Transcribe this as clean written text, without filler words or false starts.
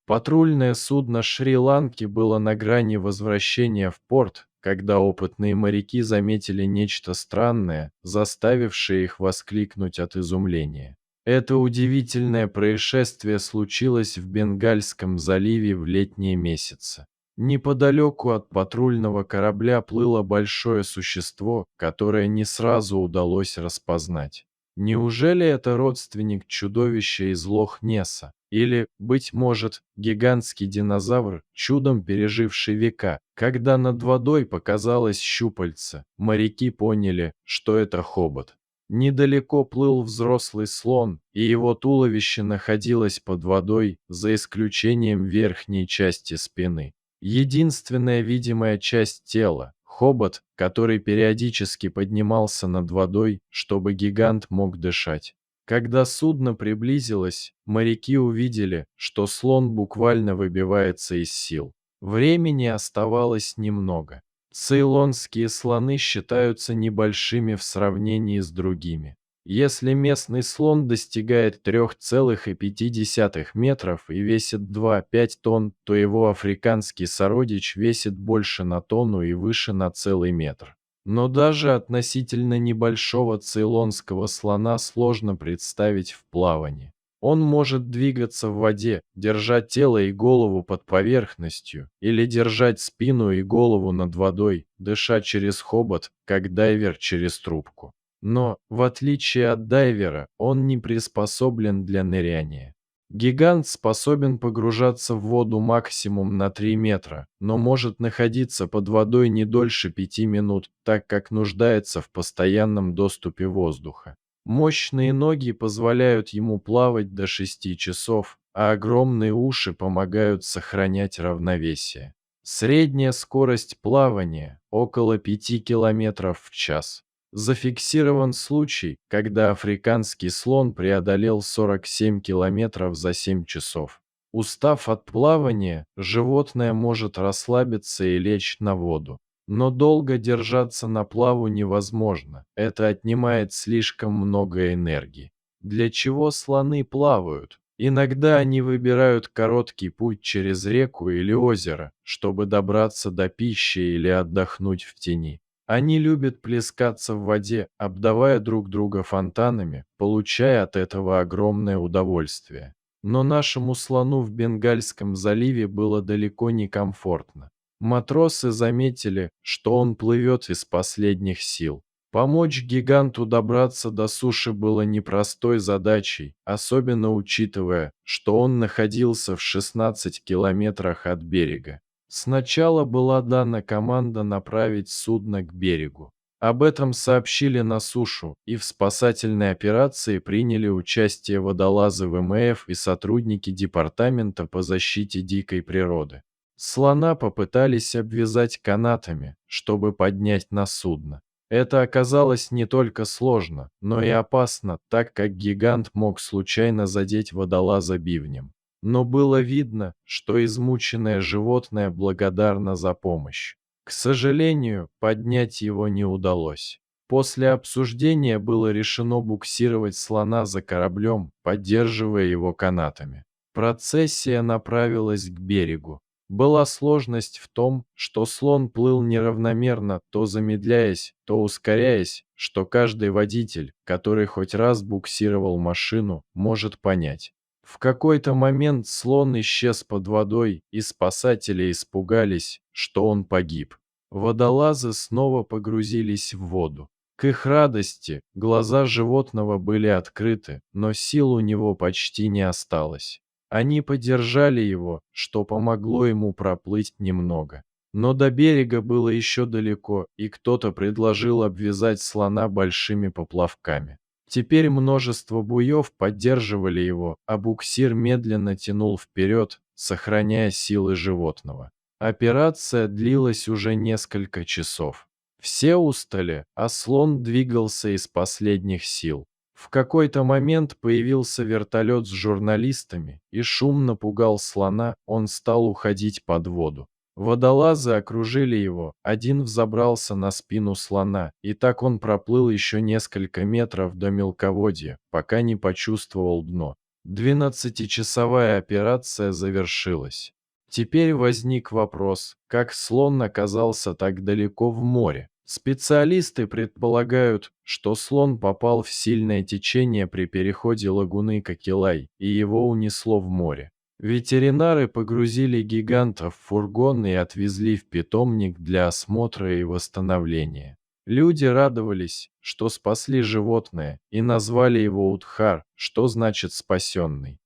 Патрульное судно Шри-Ланки было на грани возвращения в порт, когда опытные моряки заметили нечто странное, заставившее их воскликнуть от изумления. Это удивительное происшествие случилось в Бенгальском заливе в летние месяцы. Неподалеку от патрульного корабля плыло большое существо, которое не сразу удалось распознать. Неужели это родственник чудовища из Лох-Несса? Или, быть может, гигантский динозавр, чудом переживший века? Когда над водой показалось щупальце, моряки поняли, что это хобот. Недалеко плыл взрослый слон, и его туловище находилось под водой, за исключением верхней части спины. Единственная видимая часть тела — хобот, который периодически поднимался над водой, чтобы гигант мог дышать. Когда судно приблизилось, моряки увидели, что слон буквально выбивается из сил. Времени оставалось немного. Цейлонские слоны считаются небольшими в сравнении с другими. Если местный слон достигает 3,5 метров и весит 2,5 тонн, то его африканский сородич весит больше на тонну и выше на целый метр. Но даже относительно небольшого цейлонского слона сложно представить в плавании. Он может двигаться в воде, держать тело и голову под поверхностью, или держать спину и голову над водой, дыша через хобот, как дайвер через трубку. Но, в отличие от дайвера, он не приспособлен для ныряния. Гигант способен погружаться в воду максимум на 3 метра, но может находиться под водой не дольше 5 минут, так как нуждается в постоянном доступе воздуха. Мощные ноги позволяют ему плавать до 6 часов, а огромные уши помогают сохранять равновесие. Средняя скорость плавания — около 5 километров в час. Зафиксирован случай, когда африканский слон преодолел 47 километров за 7 часов. Устав от плавания, животное может расслабиться и лечь на воду. Но долго держаться на плаву невозможно, это отнимает слишком много энергии. Для чего слоны плавают? Иногда они выбирают короткий путь через реку или озеро, чтобы добраться до пищи или отдохнуть в тени. Они любят плескаться в воде, обдавая друг друга фонтанами, получая от этого огромное удовольствие. Но нашему слону в Бенгальском заливе было далеко не комфортно. Матросы заметили, что он плывет из последних сил. Помочь гиганту добраться до суши было непростой задачей, особенно учитывая, что он находился в 16 километрах от берега. Сначала была дана команда направить судно к берегу. Об этом сообщили на сушу, и в спасательной операции приняли участие водолазы ВМФ и сотрудники Департамента по защите дикой природы. Слона попытались обвязать канатами, чтобы поднять на судно. Это оказалось не только сложно, но и опасно, так как гигант мог случайно задеть водолаза бивнем. Но было видно, что измученное животное благодарно за помощь. К сожалению, поднять его не удалось. После обсуждения было решено буксировать слона за кораблем, поддерживая его канатами. Процессия направилась к берегу. Была сложность в том, что слон плыл неравномерно, то замедляясь, то ускоряясь, что каждый водитель, который хоть раз буксировал машину, может понять. В какой-то момент слон исчез под водой, и спасатели испугались, что он погиб. Водолазы снова погрузились в воду. К их радости, глаза животного были открыты, но сил у него почти не осталось. Они поддержали его, что помогло ему проплыть немного. Но до берега было еще далеко, и кто-то предложил обвязать слона большими поплавками. Теперь множество буев поддерживали его, а буксир медленно тянул вперед, сохраняя силы животного. Операция длилась уже несколько часов. Все устали, а слон двигался из последних сил. В какой-то момент появился вертолет с журналистами, и шум напугал слона, он стал уходить под воду. Водолазы окружили его, один взобрался на спину слона, и так он проплыл еще несколько метров до мелководья, пока не почувствовал дно. 12-часовая операция завершилась. Теперь возник вопрос, как слон оказался так далеко в море. Специалисты предполагают, что слон попал в сильное течение при переходе лагуны Кокилай, и его унесло в море. Ветеринары погрузили гиганта в фургон и отвезли в питомник для осмотра и восстановления. Люди радовались, что спасли животное, и назвали его Удхар, что значит «спасенный».